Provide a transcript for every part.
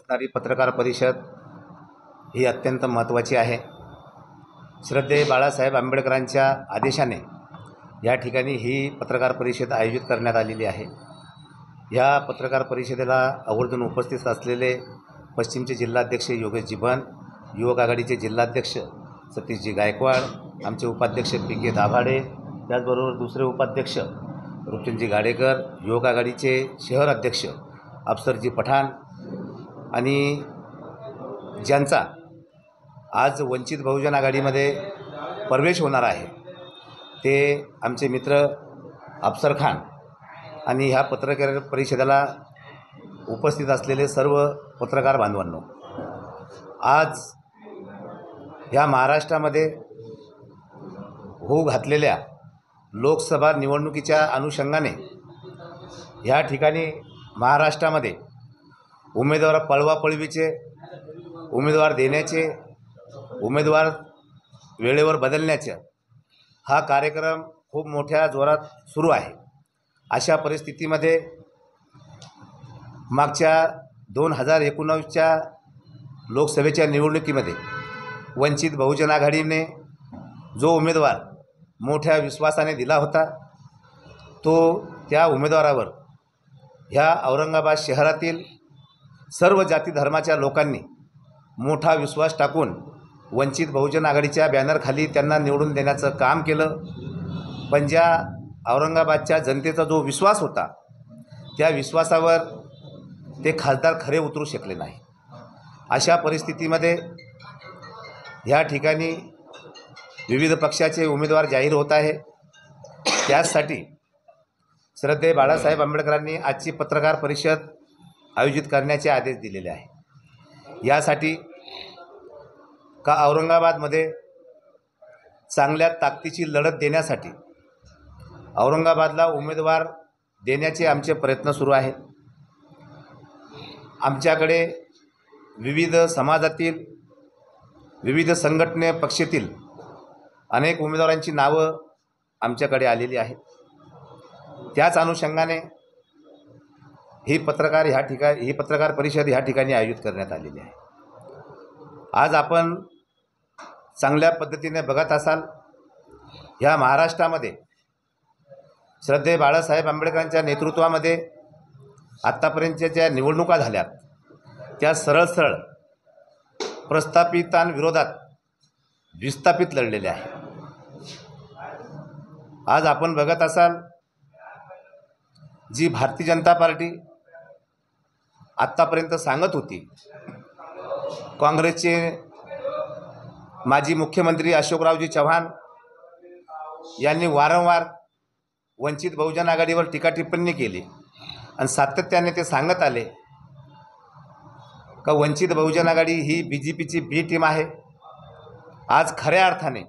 असणारी पत्रकार परिषद ही अत्यंत महत्त्वाची आहे। श्रद्धेय बाळासाहेब आंबेडकरांच्या आदेशाने या ठिकाणी ही पत्रकार परिषद आयोजित करण्यात आलेली आहे। या पत्रकार परिषदेला आवर्जून उपस्थित असलेले पश्चिमचे जिल्हाध्यक्ष योगेश जिभन, युवक आघाडीचे जिल्हाध्यक्ष सतीशजी गायकवाड, आमचे उपाध्यक्ष पी.के. दाभाडे, त्याचबरोबर दुसरे उपाध्यक्ष रुपचंदजी गाडेकर, युवक आघाडीचे शहर अध्यक्ष अफसरजी पठाण आणि ज्यांचा आज वंचित बहुजन आघाडीमध्ये प्रवेश होणार आहे ते आमचे मित्र अफसर खान आणि ह्या पत्रकार परिषदेला उपस्थित असलेले सर्व पत्रकार बांधवांनो, आज ह्या महाराष्ट्रामध्ये होऊ घातलेल्या लोकसभा निवडणुकीच्या अनुषंगाने ह्या ठिकाणी महाराष्ट्रामध्ये उमेदवार पळवापळवीचे, उमेदवार देण्याचे, उमेदवार वेळेवर बदलण्याचा हा कार्यक्रम खूप मोठ्या जोरात सुरू आहे। अशा परिस्थितीमध्ये मागच्या 2019च्या लोकसभेच्या निवडणुकीमध्ये वंचित बहुजन आघाडीने जो उमेदवार मोठ्या विश्वासाने दिला होता तो त्या उमेदवारावर ह्या औरंगाबाद शहरातील सर्व जाती धर्माच्या लोकांनी मोठा विश्वास टाकून वंचित बहुजन आघाडीच्या बॅनरखाली त्यांना निवडून देण्याचं काम केलं। पण ज्या औरंगाबादच्या जनतेचा जो विश्वास होता त्या विश्वासावर ते खासदार खरे उतरू शकले नाही। अशा परिस्थितीमध्ये ह्या ठिकाणी विविध पक्षाचे उमेदवार जाहीर होत आहे। त्यासाठी श्रद्धेय बाळासाहेब आंबेडकरांनी आजची पत्रकार परिषद आयोजित करण्याचे आदेश दिलेले आहे। यासाठी का औरंगाबादमध्ये चांगल्या ताकदीची लढत देण्यासाठी औरंगाबादला उमेदवार देण्याचे आमचे प्रयत्न सुरू आहेत। आमच्याकडे विविध समाजातील, विविध संघटने पक्षातील अनेक उमेदवारांची नावं आमच्याकडे आलेली आहेत। त्याच अनुषंगाने ही पत्रकार परिषद ह्या ठिकाणी आयोजित करण्यात आलेली आहे। आज आपण चांगल्या पद्धतीने बघत असाल, ह्या महाराष्ट्रामध्ये श्रद्धेय बाळासाहेब आंबेडकरांच्या नेतृत्वामध्ये आत्तापर्यंतच्या ज्या निवडणुका झाल्यात त्या सरळ प्रस्थापितांविरोधात विस्थापित लढलेले आहे। आज आपण बघत असाल, जी भारतीय जनता पार्टी आत्तापर्यंत सांगत होती, काँग्रेसचे माजी मुख्यमंत्री अशोकरावजी चव्हाण यांनी वारंवार वंचित बहुजन आघाडीवर टीका टिप्पणी केली आणि सातत्याने ते सांगत आले का वंचित बहुजन आघाडी ही BJPची बी टीम आहे। आज खऱ्या अर्थाने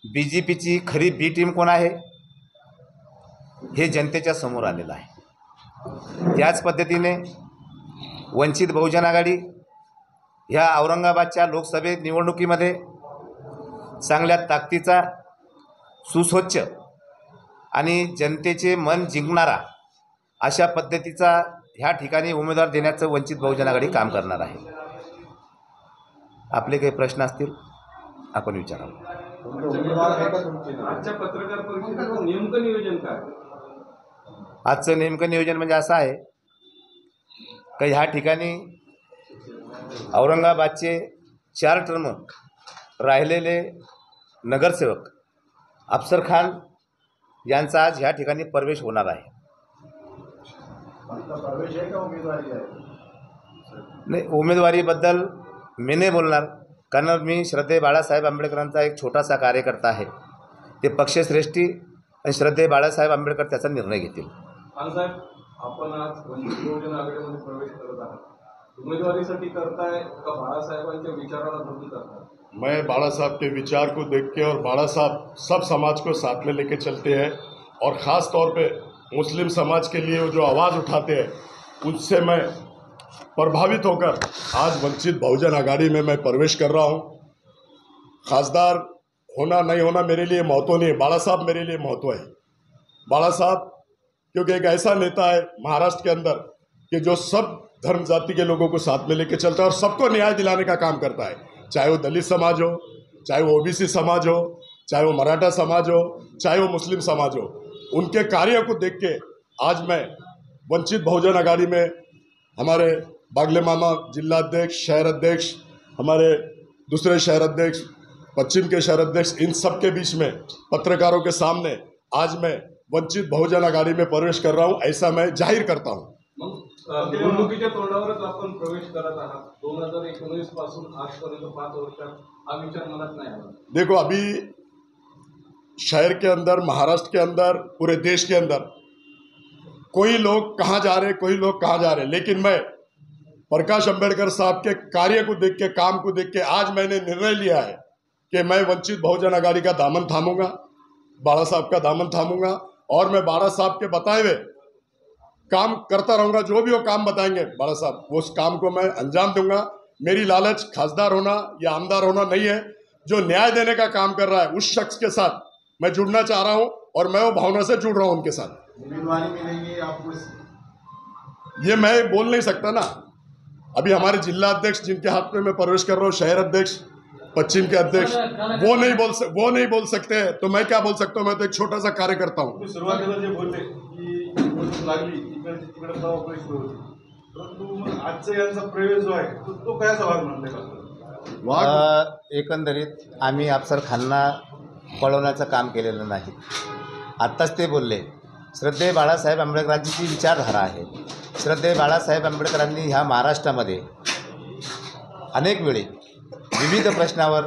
BJPची खरी बी टीम कोण आहे हे जनतेच्या समोर आलेलं आहे। त्याच पद्धतीने वंचित बहुजन आघाडी ह्या औरंगाबादच्या लोकसभे निवडणुकीमध्ये चांगल्या ताकदीचा, सुस्वच्छ आणि जनतेचे मन जिंकणारा अशा पद्धतीचा ह्या ठिकाणी उमेदवार देण्याचं वंचित बहुजन आघाडी काम करणार आहे। आपले काही प्रश्न असतील आपण विचारावं। आजच्या पत्रकार परिषदेचं नेमकं नियोजन काय? आजचं नेमकं नियोजन म्हणजे असं आहे का ह्या ठिकाणी औरंगाबादचे 4 टर्म राहिलेले नगरसेवक अफसर खान यांचा आज ह्या ठिकाणी प्रवेश होणार आहे। नाही, उमेदवारीबद्दल मी नाही बोलणार, कारण मी श्रद्धेय बाळासाहेब आंबेडकरांचा एक छोटासा कार्यकर्ता आहे। ते पक्षश्रेष्ठी आणि श्रद्धेय बाळासाहेब आंबेडकर त्याचा निर्णय घेतील। साहेब, आपण आज वंचित बहुजन आघाडीमध्ये प्रवेश करत आहात, उमेदवारीसाठी करताय का बाळासाहेबांच्या विचाराला धरून करताय? मैं बाला साहब के विचार को देख के और बाला साहब सब समाज को साथ में लेके चलते हैं और ख़ास तौर पे मुस्लिम समाज के लिए जो आवाज़ उठाते हैं उससे मैं प्रभावित होकर आज वंचित बहुजन आघाड़ी में मैं प्रवेश कर रहा हूं। खासदार होना नहीं होना मेरे लिए महत्व नहीं है, बाला साहब मेरे लिए महत्व है। बाला साहब क्योंकि एक ऐसा नेता है महाराष्ट्र के अंदर कि जो सब धर्म जाति के लोगों को साथ में लेके चलता है और सबको न्याय दिलाने का काम करता है, चाहे वो दलित समाज हो, चाहे वो ओबीसी समाज हो, चाहे वो मराठा समाज हो, चाहे वो मुस्लिम समाज हो। उनके कार्यों को देख के आज मैं वंचित बहुजन अघाड़ी में हमारे बागले मामा जिला अध्यक्ष, शहर अध्यक्ष, हमारे दूसरे शहर अध्यक्ष, पश्चिम के शहर अध्यक्ष, इन सब के बीच में पत्रकारों के सामने आज मैं वंचित बहुजन आघाडी में प्रवेश कर रहा हूं, ऐसा मैं जाहिर करता हूं। मग निवडणुकीच्या तोंडावरच आपण प्रवेश करत आहात। 2019 पासून आजपर्यंत 5 वर्षात हा विचार मनात नाही आला। देखो, अभी शहर के अंदर, महाराष्ट्र के अंदर, पूरे देश के अंदर कोई लोग कहाँ जा रहे, कोई लोग कहाँ जा रहे, लेकिन मैं प्रकाश अंबेडकर साहब के कार्य को देख के, काम को देख के आज मैंने निर्णय लिया है कि मैं वंचित बहुजन आघाड़ी का दामन थामूंगा, बाड़ा साहब का दामन थामूंगा और मैं बाड़ा साहब के बताए हुए काम करता रहूंगा। जो भी वो काम बताएंगे बाड़ा साहब, वो उस काम को मैं अंजाम दूंगा। मेरी लालच खासदार होना या आमदार होना नहीं है। जो न्याय देने का काम कर रहा है उस शख्स के साथ मैं जुड़ना चाह रहा हूं और मैं वो भावना से जुड़ रहा हूं उनके साथ। उम्मीदवारी मिलेगी आपको? ये मैं बोल नहीं सकता ना। अभी हमारे जिला अध्यक्ष जिनके हाथ में मैं प्रवेश कर रहा हूँ, शहर अध्यक्ष, पश्चिम के अध्यक्ष, वो नहीं बोल सकते, तो मैं क्या बोल सकता हूँ? मैं तो एक छोटा सा कार्यकर्ता हूँ। सुरुवातीला जे बोलले की निवडणूक लागली तिकडे जाऊ प्रवेश होती, परंतु मग आजचा यांचा प्रवेश जो आहे तो कशाचा भाग म्हणले? एकंदरीत आम्ही अफसर खानना पळवण्याचं काम केलेलं नाही। आत्ताच ते बोलले, श्रद्धेय बाळासाहेब आंबेडकरांची जी विचारधारा आहे, श्रद्धेय बाळासाहेब आंबेडकरांनी ह्या महाराष्ट्रामध्ये अनेक वेळी विविध प्रश्नावर